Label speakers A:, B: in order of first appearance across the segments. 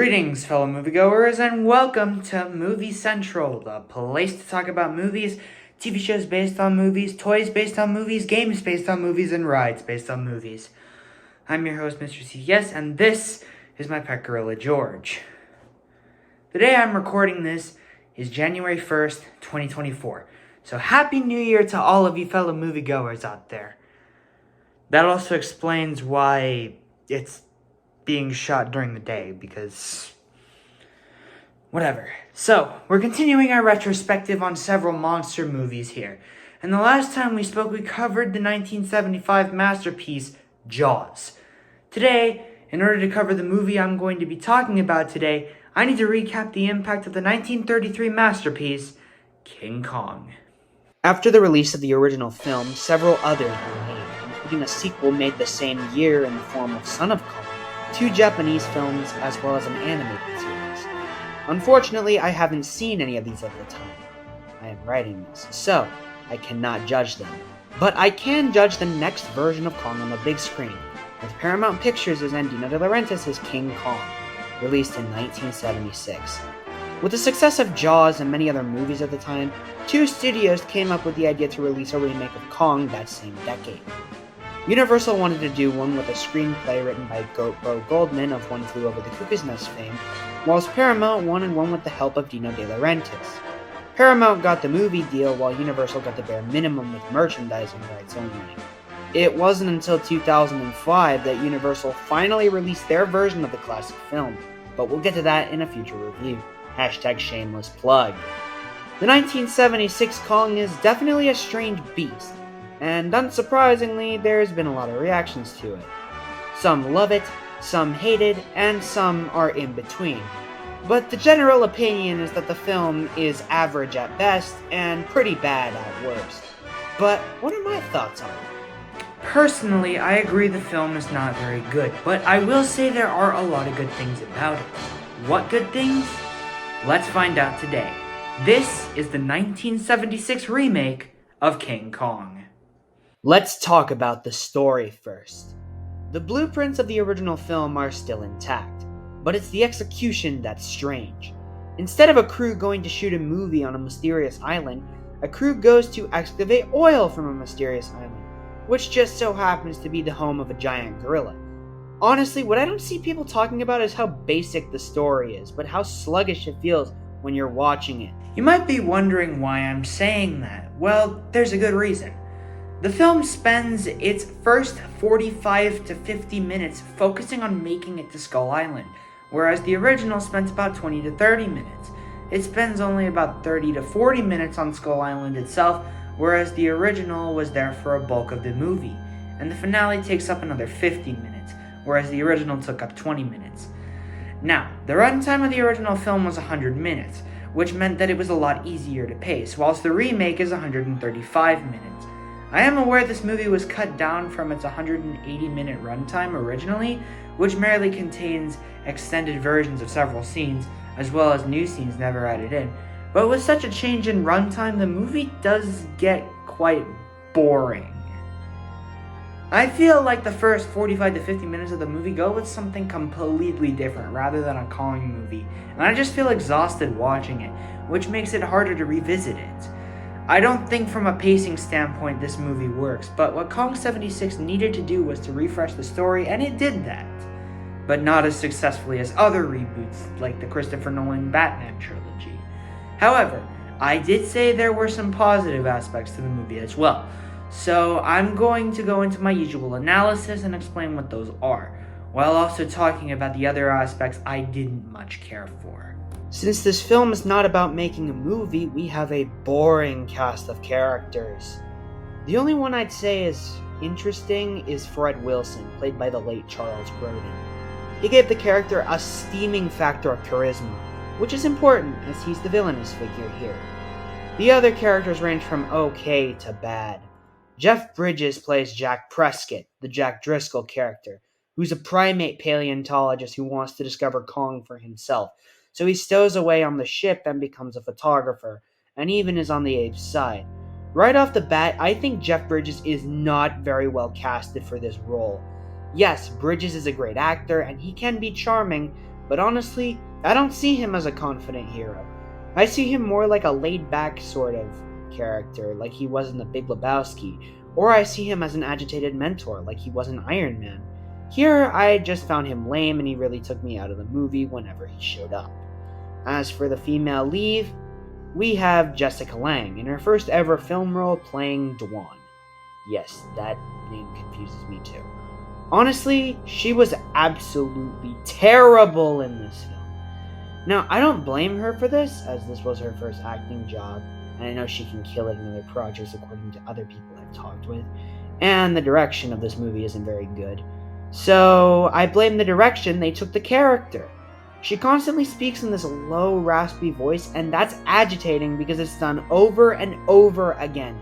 A: Greetings, fellow moviegoers, and welcome to Movie Central, the place to talk about movies, TV shows based on movies, toys based on movies, games based on movies, and rides based on movies. I'm your host, Mr. CCS, and this is my pet gorilla, George. The day I'm recording this is January 1st, 2024. So Happy New Year to all of you fellow moviegoers out there. That also explains why it's being shot during the day, because whatever. So, we're continuing our retrospective on several monster movies here. And the last time we spoke, we covered the 1975 masterpiece, Jaws. Today, in order to cover the movie I'm going to be talking about today, I need to recap the impact of the 1933 masterpiece, King Kong. After the release of the original film, several others were made, including a sequel made the same year in the form of Son of Kong, 2 Japanese films, as well as an animated series. Unfortunately, I haven't seen any of these at the time I am writing this, so I cannot judge them. But I can judge the next version of Kong on the big screen, with Paramount Pictures as Dino De Laurentiis' King Kong, released in 1976. With the success of Jaws and many other movies at the time, 2 studios came up with the idea to release a remake of Kong that same decade. Universal wanted to do one with a screenplay written by Bo Goldman of One Flew Over the Cuckoo's Nest fame, whilst Paramount wanted one with the help of Dino De Laurentiis. Paramount got the movie deal while Universal got the bare minimum with merchandising rights only. It wasn't until 2005 that Universal finally released their version of the classic film, but we'll get to that in a future review. #shameless plug. The 1976 Kong is definitely a strange beast, and unsurprisingly, there's been a lot of reactions to it. Some love it, some hate it, and some are in between. But the general opinion is that the film is average at best and pretty bad at worst. But what are my thoughts on it? Personally, I agree the film is not very good, but I will say there are a lot of good things about it. What good things? Let's find out today. This is the 1976 remake of King Kong. Let's talk about the story first. The blueprints of the original film are still intact, but it's the execution that's strange. Instead of a crew going to shoot a movie on a mysterious island, a crew goes to excavate oil from a mysterious island, which just so happens to be the home of a giant gorilla. Honestly, what I don't see people talking about is how basic the story is, but how sluggish it feels when you're watching it. You might be wondering why I'm saying that. Well, there's a good reason. The film spends its first 45 to 50 minutes focusing on making it to Skull Island, whereas the original spent about 20 to 30 minutes. It spends only about 30 to 40 minutes on Skull Island itself, whereas the original was there for a bulk of the movie, and the finale takes up another 50 minutes, whereas the original took up 20 minutes. Now, the runtime of the original film was 100 minutes, which meant that it was a lot easier to pace, whilst the remake is 135 minutes. I am aware this movie was cut down from its 180-minute runtime originally, which merely contains extended versions of several scenes, as well as new scenes never added in. But with such a change in runtime, the movie does get quite boring. I feel like the first 45 to 50 minutes of the movie go with something completely different rather than a Kong movie, and I just feel exhausted watching it, which makes it harder to revisit it. I don't think from a pacing standpoint this movie works, but what Kong 76 needed to do was to refresh the story, and it did that. But not as successfully as other reboots like the Christopher Nolan Batman trilogy. However, I did say there were some positive aspects to the movie as well, so I'm going to go into my usual analysis and explain what those are, while also talking about the other aspects I didn't much care for. Since this film is not about making a movie, we have a boring cast of characters. The only one I'd say is interesting is Fred Wilson, played by the late Charles Grodin. He gave the character a steaming factor of charisma, which is important as he's the villainous figure here. The other characters range from okay to bad. Jeff Bridges plays Jack Prescott, the Jack Driscoll character, who's a primate paleontologist who wants to discover Kong for himself. So he stows away on the ship and becomes a photographer, and even is on the ape's side. Right off the bat, I think Jeff Bridges is not very well casted for this role. Yes, Bridges is a great actor, and he can be charming, But honestly, I don't see him as a confident hero. I see him more like a laid-back sort of character, like he was in The Big Lebowski, or I see him as an agitated mentor, like he was in Iron Man. Here, I just found him lame and he really took me out of the movie whenever he showed up. As for the female lead, we have Jessica Lange in her first ever film role playing Dwan. Yes, that name confuses me too. Honestly, she was absolutely terrible in this film. Now, I don't blame her for this, as this was her first acting job, and I know she can kill it in other projects according to other people I've talked with, and the direction of this movie isn't very good. So, I blame the direction they took the character. She constantly speaks in this low, raspy voice, and that's agitating because it's done over and over again.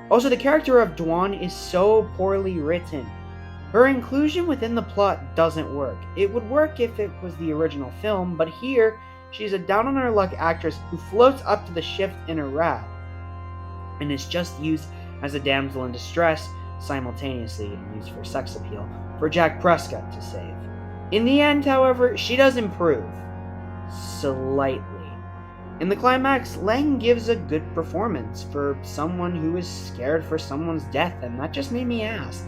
A: Also, the character of Dwan is so poorly written. Her inclusion within the plot doesn't work. It would work if it was the original film, but here, she's a down-on-her-luck actress who floats up to the shift in a wrath, and is just used as a damsel in distress simultaneously and used for sex appeal for Jack Prescott to save. In the end, however, she does improve. Slightly. In the climax, Lang gives a good performance for someone who is scared for someone's death, and that just made me ask,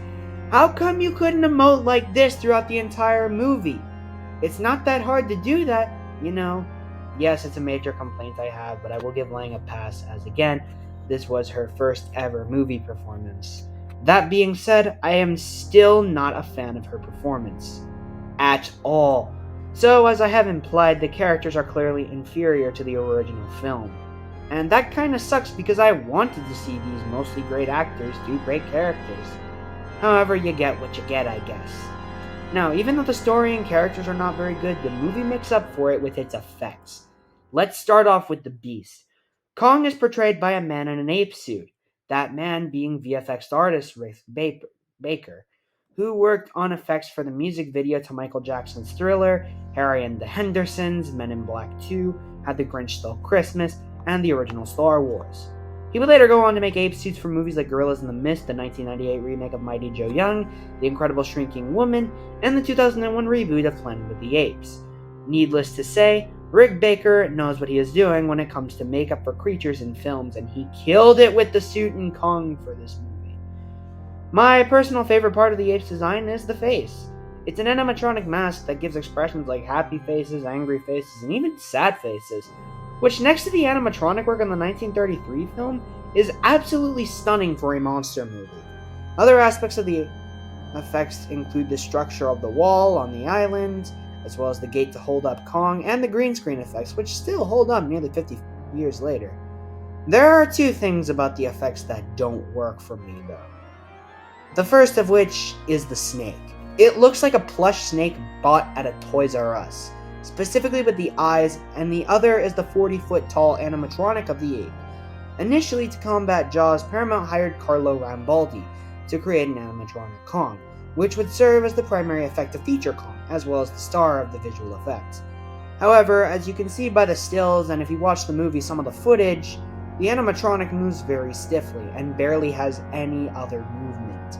A: how come you couldn't emote like this throughout the entire movie? It's not that hard to do that, you know. Yes, it's a major complaint I have, but I will give Lang a pass, as again, this was her first ever movie performance. That being said, I am still not a fan of her performance. At all. So, as I have implied, the characters are clearly inferior to the original film. And that kinda sucks because I wanted to see these mostly great actors do great characters. However, you get what you get, I guess. Now, even though the story and characters are not very good, the movie makes up for it with its effects. Let's start off with the Beast. Kong is portrayed by a man in an ape suit, that man being VFX artist Rick Baker, who worked on effects for the music video to Michael Jackson's Thriller, Harry and the Hendersons, Men in Black 2, How the Grinch Stole Christmas, and the original Star Wars. He would later go on to make ape suits for movies like Gorillas in the Mist, the 1998 remake of Mighty Joe Young, The Incredible Shrinking Woman, and the 2001 reboot of Planet of the Apes. Needless to say, Rick Baker knows what he is doing when it comes to makeup for creatures in films, and he killed it with the suit in Kong for this movie. My personal favorite part of the ape's design is the face. It's an animatronic mask that gives expressions like happy faces, angry faces, and even sad faces, which next to the animatronic work in the 1933 film is absolutely stunning for a monster movie. Other aspects of the effects include the structure of the wall on the island, as well as the gate to hold up Kong, and the green screen effects, which still hold up nearly 50 years later. There are two things about the effects that don't work for me, though. The first of which is the snake. It looks like a plush snake bought at a Toys R Us, specifically with the eyes, and the other is the 40-foot tall animatronic of the ape. Initially, to combat Jaws, Paramount hired Carlo Rambaldi to create an animatronic Kong, which would serve as the primary effect to feature Kong, as well as the star of the visual effects. However, as you can see by the stills, and if you watch the movie some of the footage, the animatronic moves very stiffly and barely has any other movement.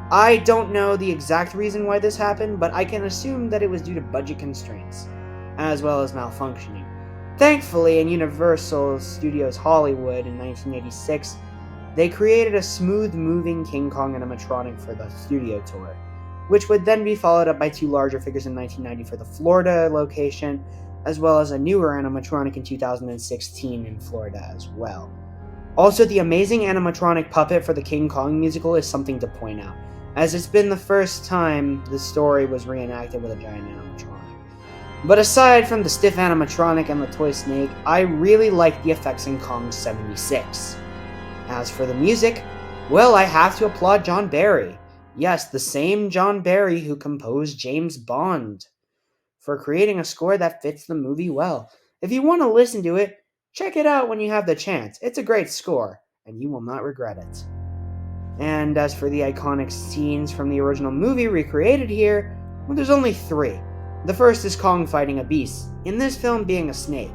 A: I don't know the exact reason why this happened, but I can assume that it was due to budget constraints, as well as malfunctioning. Thankfully, in Universal Studios Hollywood in 1986, they created a smooth-moving King Kong animatronic for the studio tour, which would then be followed up by two larger figures in 1990 for the Florida location, as well as a newer animatronic in 2016 in Florida as well. Also, the amazing animatronic puppet for the King Kong musical is something to point out, as it's been the first time the story was reenacted with a giant animatronic. But aside from the stiff animatronic and the toy snake, I really like the effects in Kong 76. As for the music, well, I have to applaud John Barry. Yes, the same John Barry who composed James Bond, for creating a score that fits the movie well. If you want to listen to it, check it out when you have the chance. It's a great score, and you will not regret it. And as for the iconic scenes from the original movie recreated here, well, there's only three. The first is Kong fighting a beast, in this film being a snake.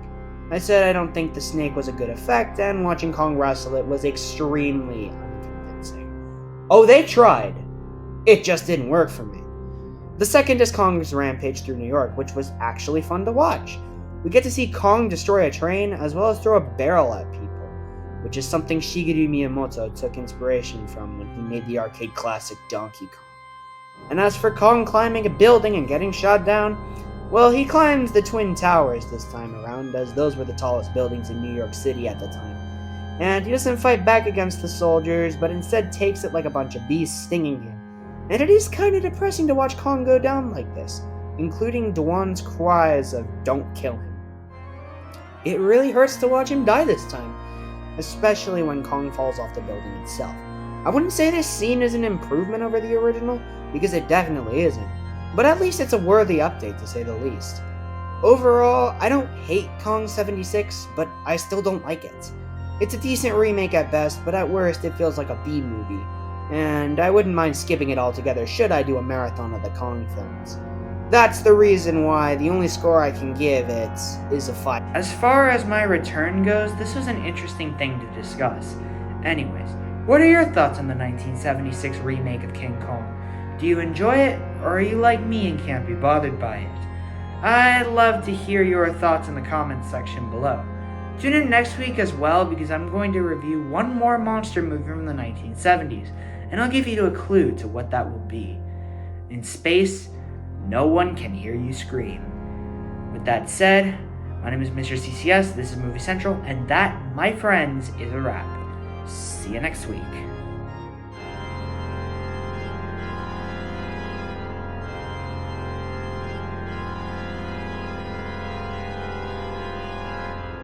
A: I said I don't think the snake was a good effect, and watching Kong wrestle it was extremely unconvincing. Oh, they tried. It just didn't work for me.
B: The second is Kong's rampage through New York, which was actually fun to watch. We get to see Kong destroy a train as well as throw a barrel at people, which is something Shigeru Miyamoto took inspiration from when he made the arcade classic Donkey Kong. And as for Kong climbing a building and getting shot down, well, he climbs the Twin Towers this time around, as those were the tallest buildings in New York City at the time. And he doesn't fight back against the soldiers, but instead takes it like a bunch of bees stinging him. And it is kind of depressing to watch Kong go down like this, including Dwan's cries of "don't kill him." It really hurts to watch him die this time, especially when Kong falls off the building itself. I wouldn't say this scene is an improvement over the original, because it definitely isn't, but at least it's a worthy update to say the least. Overall, I don't hate Kong 76, but I still don't like it. It's a decent remake at best, but at worst it feels like a B movie, and I wouldn't mind skipping it altogether should I do a marathon of the Kong films. That's the reason why the only score I can give it is a 5.
A: As far as my return goes, this was an interesting thing to discuss. Anyways, what are your thoughts on the 1976 remake of King Kong? Do you enjoy it, or are you like me and can't be bothered by it? I'd love to hear your thoughts in the comments section below. Tune in next week as well, because I'm going to review one more monster movie from the 1970s, and I'll give you a clue to what that will be. In space, no one can hear you scream. With that said, my name is Mr. CCS, this is Movie Central, and that, my friends, is a wrap. See you next week.